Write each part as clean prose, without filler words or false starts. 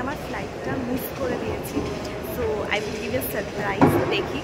আমার ফ্লাইটটা মিস করে দিয়েছি। So I will give a surprise. দেখি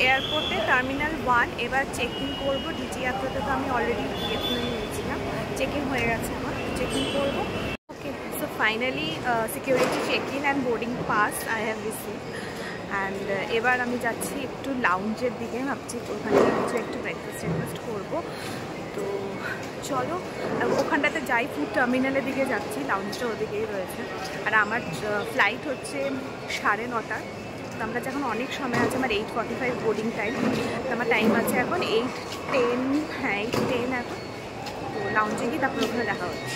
এয়ারপোর্টে টার্মিনাল 1 এবার চেক ইন করবো। ডিজি যাত্রাতে তো আমি অলরেডি নিয়েছিলাম, চেক ইন হয়ে গেছে, আমার চেক ইন করবো। Okay, so finally security check in and boarding pass I have receive. And এবার আমি যাচ্ছি একটু লাউঞ্জের দিকে, ভাবছি ওখানে কিছু একটু ব্রেকফাস্ট করবো। তো চলো ওখানটাতে যাই, ফুড টার্মিনালের দিকে যাচ্ছি, লাউঞ্জটা ওদিকেই রয়েছে। আর আমার ফ্লাইট হচ্ছে 9:30। তো আমরা যখন অনেক সময় আছে, আমার 8:45 বোর্ডিং টাইম, তো আমার টাইম আছে এখন 8:10। হ্যাঁ 8:10 এখন। তো লাউঞ্জে গিয়ে তারপর ওখানে দেখা হচ্ছে।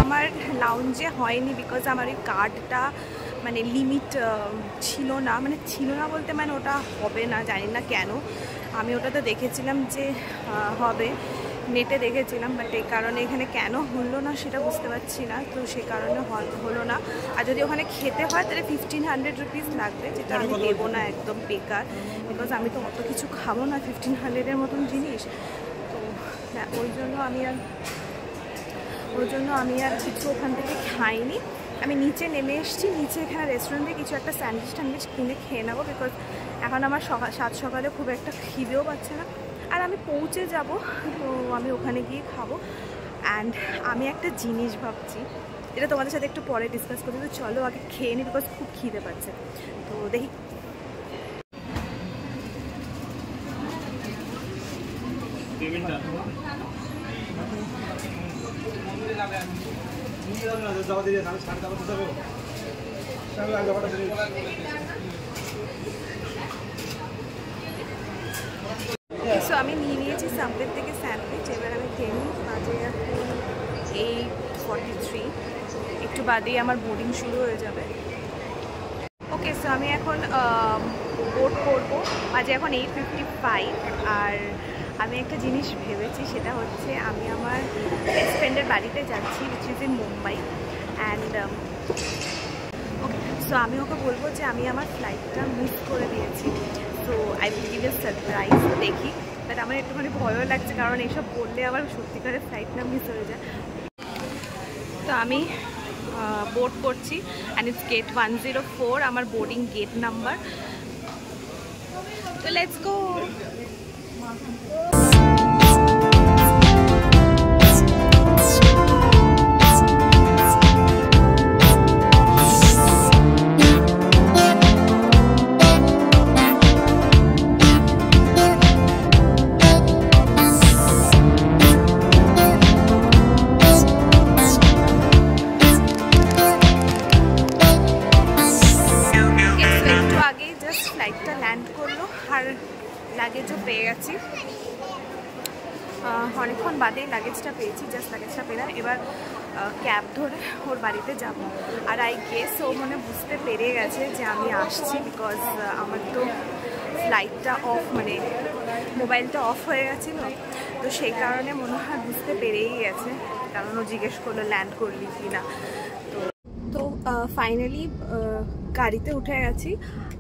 আমার লাউঞ্জে হয়নি বিকজ আমার ওই কার্ডটা মানে লিমিট ছিল না, বলতে মানে ওটা হবে না, জানি না কেন। আমি ওটাতে দেখেছিলাম যে হবে, নেটে দেখেছিলাম, বাট এই কারণে এখানে কেন হলো না সেটা বুঝতে পারছি না। তো সেই কারণে হলো না। আর যদি ওখানে খেতে হয় তাহলে 1500 রুপিস লাগবে, যেটা আমি দেবো না, একদম বেকার। বিকজ আমি তো অত কিছু খাবো না 1500-এর মতন জিনিস। তো ওই জন্য আমি আর কিছু ওখান থেকে খাইনি। আমি নিচে নেমে এসেছি, নিচে এখানে রেস্টুরেন্টে কিছু একটা স্যান্ডউইচ কিনে খেয়ে নেবো, বিকজ এখন আমার সকালে খুব একটা খিদেও পাচ্ছে না। আর আমি পৌঁছে যাব, তো আমি ওখানে গিয়ে খাবো। অ্যান্ড আমি একটা জিনিস ভাবছি, এটা তোমাদের সাথে একটু পরে ডিসকাস করতে। তো চলো আগে খেয়ে নিই, বিকজ খুব খিদে পাচ্ছে। তো দেখি সো আমি নিয়েছি সাবওয়ের থেকে স্যান্ডউইচ। এবার আমি খেয়ে নিই। বাজে 8:43, একটু বাদেই আমার বোর্ডিং শুরু হয়ে যাবে। ওকে, সো আমি এখন বোর্ড করবো। বাজে এখন 8:55। আর আমি একটা জিনিস ভেবেছি, সেটা হচ্ছে আমি আমার বেস্ট ফ্রেন্ডের বাড়িতে যাচ্ছি, which is in Mumbai. And okay, so আমি ওকে বলবো যে আমি আমার ফ্লাইটটা মিস করে দিয়েছি। So I will give a surprise. দেখি, বাট আমার একটুখানি ভয়ও লাগছে, কারণ এইসব বললে আবার সত্যিকারের ফ্লাইটটা মিস হয়ে যায়। তো আমি বোর্ড করছি, অ্যান্ড ইটস গেট 104, আমার বোর্ডিং গেট নাম্বার। তো লেটস গো। ফ্লাইটটা ল্যান্ড করলো আর লাগেজও পেয়ে গেছি। অনেকক্ষণ বাদেই লাগেজটা পেয়েছি, জাস্ট লাগেজটা পেলাম। এবার ক্যাব ধরে ওর বাড়িতে যাব। আর আই গেস ও মনে বুঝতে পেরে গেছে যে আমি আসছি, বিকজ আমার তো ফ্লাইটটা অফ, মানে মোবাইলটা অফ হয়ে গেছিলো। তো সেই কারণে মনে হয় বুঝতে পেরেই গেছে, কারণ ও জিজ্ঞেস করলো ল্যান্ড করলি কি না। তো ফাইনালি গাড়িতে উঠে গেছি।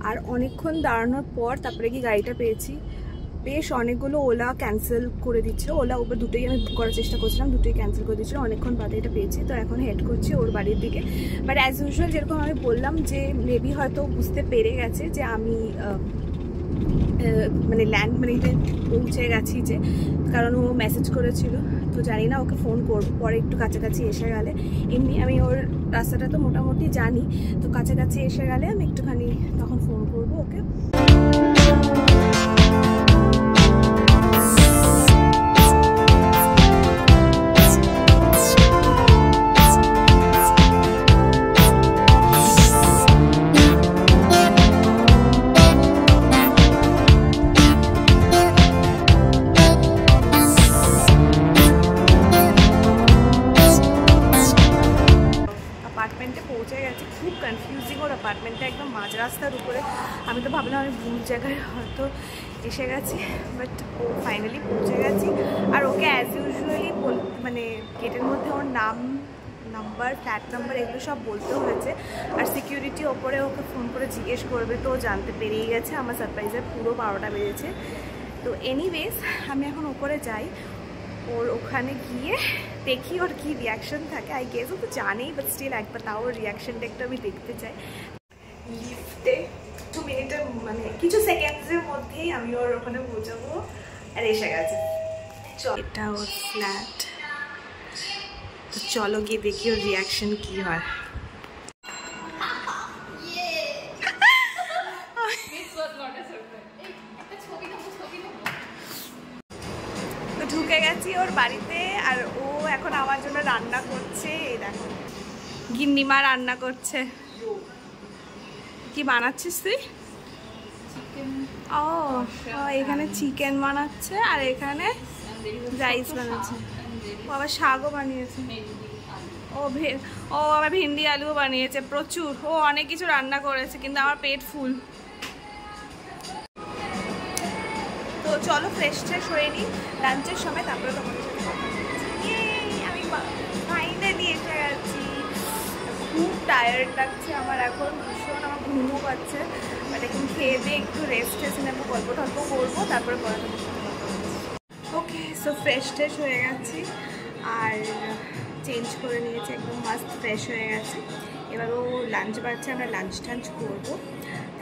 আর অনেকক্ষণ দাঁড়ানোর পর তারপরে কি গাড়িটা পেয়েছি। বেশ অনেকগুলো ওলা ক্যান্সেল করে দিচ্ছিলো, ওলা উবের দুটোই আমি বুক করার চেষ্টা করছিলাম, দুটোই ক্যান্সেল করে দিচ্ছিলো। অনেকক্ষণ বাদে এটা পেয়েছি। তো এখন হেড করছি ওর বাড়ির দিকে। বাট অ্যাজ ইউজুয়াল যেরকম আমি বললাম যে মেবি হয়তো বুঝতে পেরে গেছে যে আমি মানে পৌঁছে গেছি, যে কারণ ও মেসেজ করেছিল। তো জানি না, ওকে ফোন করবো পরে একটু কাছাকাছি এসে গেলে। এমনি আমি ওর রাস্তাটা তো মোটামুটি জানি, তো কাছাকাছি এসে গেলে আমি একটুখানি তখন ফোন করবো ওকে। রাস্তার উপরে। আমি তো ভাবলাম আমি ভুল জায়গায় হয়তো এসে গেছি, বাট ও ফাইনালি পৌঁছে গেছি। আর ওকে অ্যাজ ইউজুয়ালি মানে গেটের মধ্যে ওর নাম, নাম্বার, ফ্ল্যাট নাম্বার এগুলো সব বলতে হয়েছে। আর সিকিউরিটি ওপরে ওকে ফোন করে জিজ্ঞেস করবে, তো জানতে পেরিয়ে গেছে। আমার সারপ্রাইজের পুরো 12টা বেজেছে। তো এনিওয়েজ আমি এখন ওপরে যাই, ওর ওখানে গিয়ে দেখি ওর কী রিয়াকশান থাকে। আই গেস ও তো জানেই, বাট স্টিল একবার তাও ওর রিয়াকশানটা একটু আমি দেখতে চাই। লিফটে 2 মিনিটের মানে কিছু সেকেন্ডসের মধ্যেই আমি ওর ওখানে পৌঁছাবো। আর এসে গেছে। এটা ওর ফ্ল্যাট। তো চলো গিয়ে দেখি ওর রিয়াকশান কী হয়। ঢুকে গেছি ওর বাড়িতে, আর ও এখন আমার জন্য রান্না করছে। এই দেখো গিন্নিমা রান্না করছে। কি বানাচ্ছিস তুই? ও এখানে চিকেন বানাচ্ছে, আর এখানে রাইস বানাচ্ছে। ও আবার শাকও বানিয়েছে। ও আবার ভিন্ডি আলুও বানিয়েছে। প্রচুর, ও অনেক কিছু রান্না করেছে, কিন্তু আমার পেট ফুল। তো চলো ফ্রেশ ট্রেশ হয়ে নিই লাঞ্চের সময়, তারপরে তোমাদের সাথে কথা বলছি। আমি ফাইনালি এসে গেছি। খুব টায়ার্ড লাগছে আমার এখন, ভীষণ আমার ঘুমও পাচ্ছে। বাট এখন খেয়ে দিয়ে একটু রেস্ট টেস্ট নেবো, গল্প টল্প করবো, তারপরে পরে তোমার সাথে কথা বলছি। ওকে, সো ফ্রেশ ট্রেশ হয়ে গেছি আর চেঞ্জ করে নিয়েছি, একদম মাস্ট ফ্রেশ হয়ে গেছে। এবার ও লাঞ্চ বাড়ছে, আমরা লাঞ্চ টাঞ্চ করবো,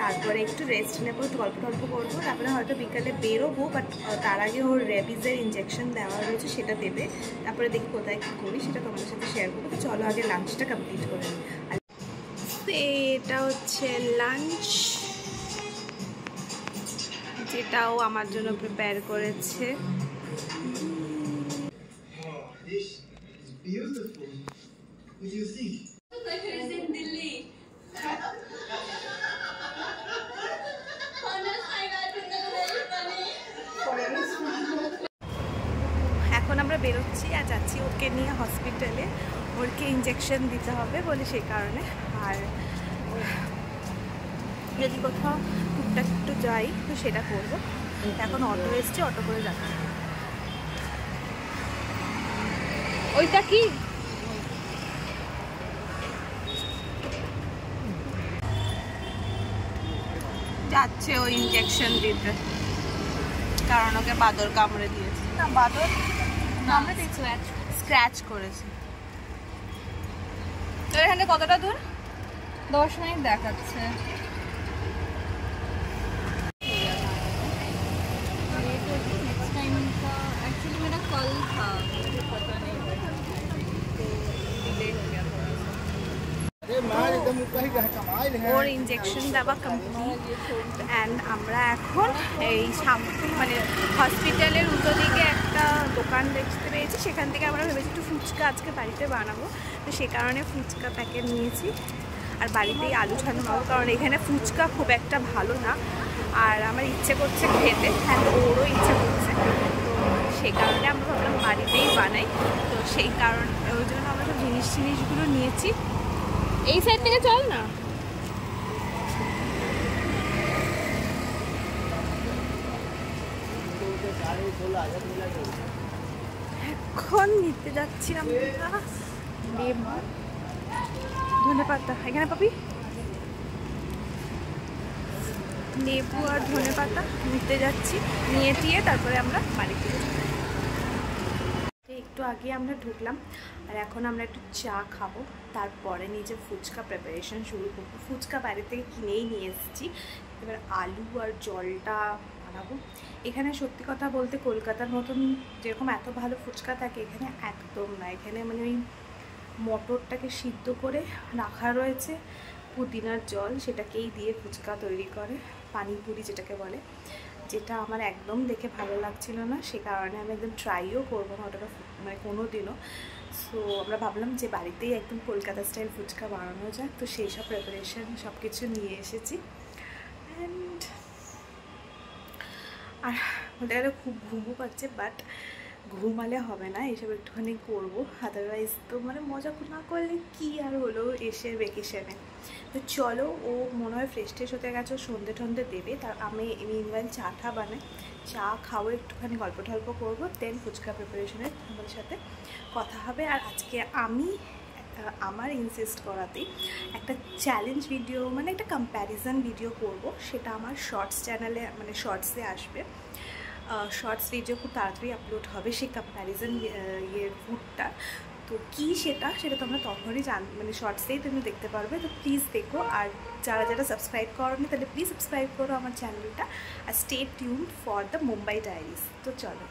তারপরে একটু রেস্ট নেবো, একটু গল্প টল্প করবো, তারপরে হয়তো বিকালে বেরোবো। বাট তার আগে ওর রেবিজের ইঞ্জেকশন দেওয়া রয়েছে, সেটা দেবে। তারপরে দেখি কোথায় কী করি, সেটা তোমাদের সাথে শেয়ার করবো। তো চলো আগে লাঞ্চটা কমপ্লিট করে নিই। আর এটা হচ্ছে লাঞ্চ, যেটাও আমার জন্য প্রিপেয়ার করেছে। এখন আমরা বেরোচ্ছি আর যাচ্ছি ওকে নিয়ে হসপিটালে। ওকে ইঞ্জেকশন দিতে হবে বলে সেই কারণে। আর যদি কোথাও টুকটাক একটু যাই তো সেটা করবো। এখন অটো এসছে, অটো করে যাচ্ছি। ওইটা কি যাচ্ছে ও ইঞ্জেকশন দিতে, কারণ ওকে বাদর কামড়ে দিয়েছে। না বাদর কামড়ে দিয়েছে, স্ক্র্যাচ করেছে। তো এখানে কতটা দূর? 10 মিনিট দেখাচ্ছে। एक्चुअली मेरा कल था, मुझे पता नहीं तो डिले हो गया थोड़ा सा। ওর ইঞ্জেকশন দেওয়া কমপ্লিট অ্যান্ড আমরা এখন এই মানে হসপিটালের উল্টো দিকে একটা দোকান দেখতে পেয়েছি, সেখান থেকে আমরা ভেবেছি একটু ফুচকা আজকে বাড়িতে বানাবো। তো সে কারণে ফুচকা প্যাকেট নিয়েছি আর বাড়িতেই আলু ছাড়ানো নেবো, কারণ এখানে ফুচকা খুব একটা ভালো না। আর আমার ইচ্ছে করছে খেতে, হ্যাঁ ওরও ইচ্ছে করছে। তো সেই কারণে আমরা ভাবলাম বাড়িতেই বানাই। তো সেই কারণ ওই জন্য আমরা সব জিনিসগুলো নিয়েছি। এই সাইড থেকে চল না। এখন নিতে যাচ্ছি আমরা লেবু, ধনেপাতা। এখানে পাবি লেবু আর ধনেপাতা নিতে যাচ্ছি। নিয়ে টিয়ে তারপরে আমরা বাড়িতে একটু আগে আমরা ঢুকলাম, আর এখন আমরা একটু চা খাবো, তারপরে নিজে ফুচকা প্রিপারেশন শুরু করবো। ফুচকা বাড়ি থেকে কিনেই নিয়ে এসেছি, এবার আলু আর জলটা বানাবো। এখানে সত্যি কথা বলতে কলকাতার মতন যেরকম এত ভালো ফুচকা থাকে এখানে একদম না। এখানে মানে ওই মটরটাকে সিদ্ধ করে রাখা রয়েছে, পুদিনার জল সেটাকেই দিয়ে ফুচকা তৈরি করে, পানিপুরি যেটাকে বলে, যেটা আমার একদম দেখে ভালো লাগছিল না। সে কারণে আমি একদম ট্রাইও করবো না ওটা মানে কোনো দিনও। সো আমরা ভাবলাম যে বাড়িতেই একদম কলকাতা স্টাইল ফুচকা বানানো যায়। তো সেই সব প্রিপারেশন সব কিছু নিয়ে এসেছি। অ্যান্ড আর বলতে গেলে খুব ঘুমও পাচ্ছে, বাট ঘুমালে হবে না, এসব একটুখানি করবো, আদারওয়াইজ তো মানে মজা না করলে কি আর হলো এসে ভ্যাকেশনে। তো চলো, ও মনে হয় ফ্রেশ ট্রেশ হতে গেছে, সন্ধে টন্ধে দেবে, তার আমি মিনওয়াইল চাটা বানাই, চা খাবো, একটুখানি গল্প টল্প করবো, দেন ফুচকা প্রিপারেশনের আমাদের সাথে কথা হবে। আর আজকে আমি আমার ইনসিস্ট করাতেই একটা চ্যালেঞ্জ ভিডিও মানে একটা কম্প্যারিজন ভিডিও করব, সেটা আমার শর্টস চ্যানেলে মানে শর্টসে আসবে। শর্টস ভিডিও খুব তাড়াতাড়ি আপলোড হবে সেই কম্প্যারিজন ইয়ের ফুডটা। তো কী সেটা তোমরা তখনই মানে শর্টসেই তুমি দেখতে পারবে। তো প্লিজ দেখো, আর যারা যারা সাবস্ক্রাইব করোনি তাহলে প্লিজ সাবস্ক্রাইব করো আমার চ্যানেলটা, আর stay tuned for the Mumbai diaries. তো চলো,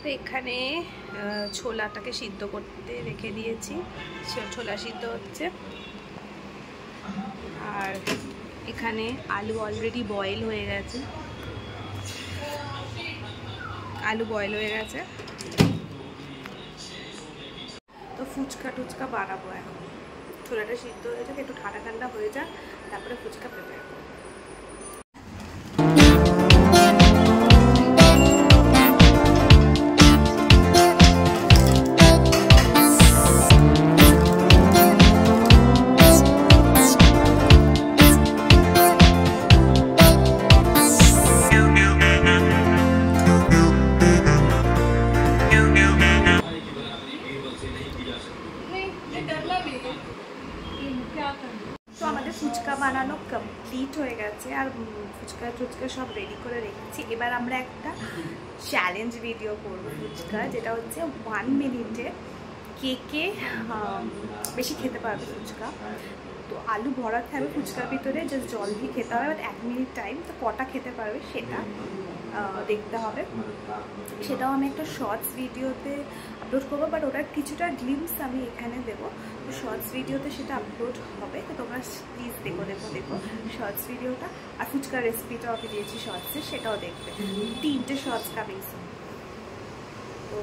তো এখানে ছোলাটাকে সিদ্ধ করতে রেখে দিয়েছি, ছোলা সিদ্ধ হচ্ছে। আর এখানে আলু অলরেডি বয়েল হয়ে গেছে, তো ফুচকা টুচকা বানাবো এখন। ছোলাটা সিদ্ধ হয়ে যাক, একটু ঠান্ডা ঠান্ডা হয়ে যাক, তারপরে ফুচকা প্রিপেয়ার করবো। তো আমাদের ফুচকা বানানো কমপ্লিট হয়ে গেছে, আর ফুচকা টুচকা সব রেডি করে রেখেছি। এবার আমরা একটা চ্যালেঞ্জ ভিডিও করবো ফুচকা, যেটা হচ্ছে 1 মিনিটে কে বেশি খেতে পারবে ফুচকা। তো আলু ভরা থাকবে ফুচকার ভিতরে, জাস্ট জল দিয়ে খেতে হবে, 1 মিনিট টাইম। তো কটা খেতে পারবে সেটা দেখতে হবে, সেটাও আমি একটা শর্টস ভিডিওতে আপলোড করবো, বাট ওটার কিছুটা গ্লিমস আমি এখানে দেবো। তো শর্টস ভিডিওতে সেটা আপলোড হবে, তো তোমরা প্লিজ দেখো শর্টস ভিডিওটা। আর ফুচকার রেসিপিটাও আমি দিয়েছি শর্টসে, সেটাও দেখবে। 3টে শর্টস কামিং সুন। তো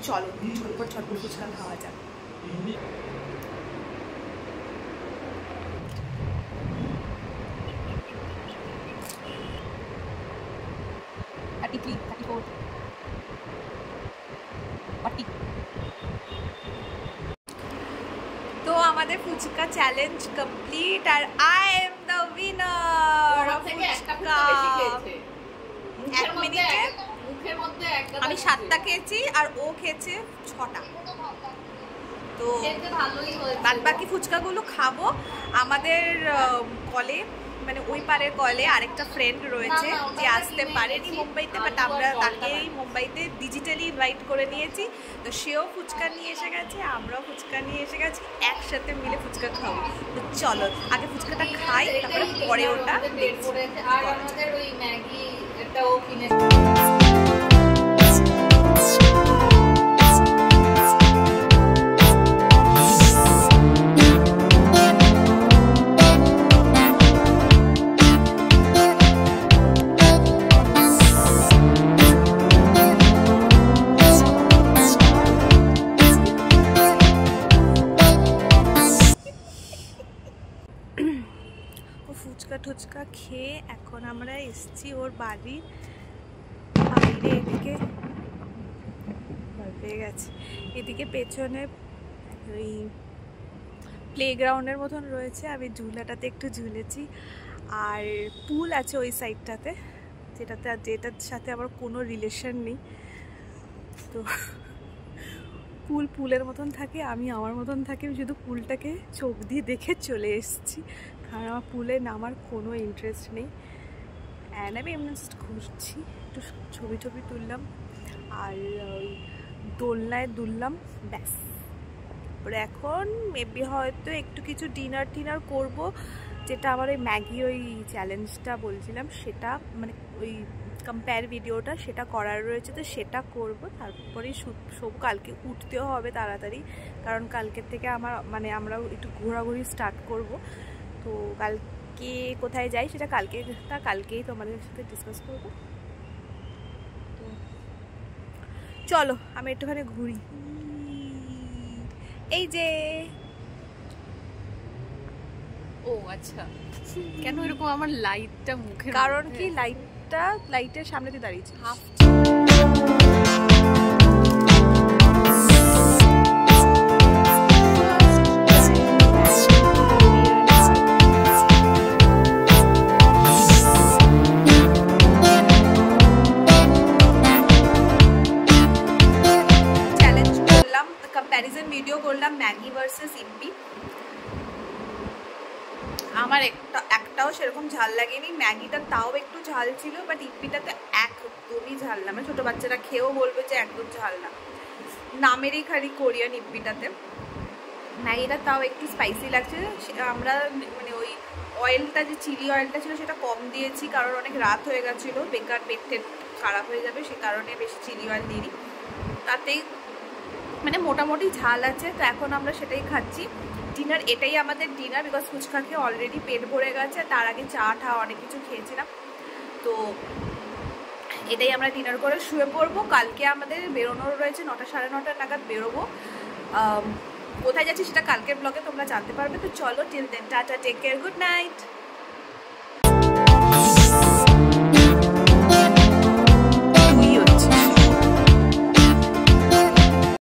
চলো ঝটপট ফুচকা খাওয়া যাক। তো আমাদের ফুচকা চ্যালেঞ্জ কমপ্লিট, আর আই এম দ্য উইনার। আমি 7টা খেয়েছি আর ও খেয়েছে 6টা। তো বাদ বাকি ফুচকাগুলো খাবো আমাদের কলে, মানে ওই পারের কলে আরেকটা ফ্রেন্ড রয়েছে যে আসতে পারেনি মুম্বাইতে, বাট আমরা তাকেই মুম্বাইতে ডিজিটালি ইনভাইট করে নিয়েছি। তো সেও ফুচকা নিয়ে এসে গেছে, আমরাও ফুচকা নিয়ে এসে গেছি, একসাথে মিলে ফুচকা খাবো। তো চলো আগে ফুচকাটা খাই, তারপরে পরে ওটা দেখছি। আর আমাদের ওই ম্যাগি এটাও কিনে ফুচকা টুচকা খেয়ে এখন আমরা এসছি ওর বাড়ির বাইরে। এদিকে পেয়ে গেছে, এদিকে পেছনে ওই প্লেগ্রাউন্ডের মতন রয়েছে, আমি ঝুলাটাতে একটু ঝুলেছি। আর পুল আছে ওই সাইডটাতে, যেটার সাথে আমার কোনো রিলেশন নেই। তো পুলের মতন থাকে, আমি আমার মতন থাকি, আমি শুধু পুলটাকে চোখ দিয়ে দেখে চলে এসেছি, কারণ আমার পুলে নামার কোনো ইন্টারেস্ট নেই। অ্যান্ড আমি এমনি জাস্ট ঘুরছি, একটু ছবি তুললাম, আর ওই দোলনায় দুললাম, ব্যাস। তারপরে এখন মেবি হয়তো একটু কিছু ডিনার করবো, যেটা আমার ওই ম্যাগি ওই চ্যালেঞ্জটা বলছিলাম, সেটা মানে ওই কম্পেয়ার ভিডিওটা সেটা করার রয়েছে, তো সেটা করব। তারপরে সব কালকে উঠতেও হবে তাড়াতাড়ি, কারণ কালকের থেকে মানে আমরাও একটু ঘোরাঘুরি স্টার্ট করব। তো কালকে কোথায় যাই সেটা কালকেই তোমাদের সাথে ডিসকাস করবো। তো চলো আমি একটুখানি ঘুরি। এই যে ও আচ্ছা, কেন এরকম আমার লাইটটা মুখে? কারণ কি লাইটের সামনে দিয়ে দাঁড়িয়েছি। হাফ চ্যালেঞ্জ করলাম, কম্প্যারিজন ভিডিও করলাম ম্যাগি ভার্সেস ইপ্পি। আমার একটাও সেরকম ঝাল লাগেনি, ম্যাগিটা তাও একটু ঝাল ছিল, বাট ইপ্পিটাতে একদমই ঝাল না। মানে ছোটো বাচ্চারা খেয়েও বলবে যে একদম ঝাল না, নামেরই খালি কোরিয়ান ইপ্পিটাতে। ম্যাগিটা তাও একটু স্পাইসি লাগছে। আমরা মানে ওই অয়েলটা, যে চিলি অয়েলটা ছিল সেটা কম দিয়েছি, কারণ অনেক রাত হয়ে গেছিলো, বেকার পেট খারাপ হয়ে যাবে, সে কারণে বেশি চিলি অয়েল দিইনি। তাতেই মানে মোটামুটি ঝাল আছে। তো এখন আমরা সেটাই খাচ্ছি। ডিনার এটাই আমাদের ডিনার, বিকজ ফুচকা খেয়ে অলরেডি পেট ভরে গেছে, তার আগে চা টা অনেক কিছু খেয়েছিলাম। তো এটাই আমরা ডিনার করে শুয়ে পড়বো। কালকে আমাদের বেরোনোর রয়েছে, 9টা সাড়ে 9টা নাগাদ বেরোবো। কোথায় যাচ্ছি সেটা কালকের ব্লগে তোমরা জানতে পারবে। তো চলো, till then tata, take care, good night.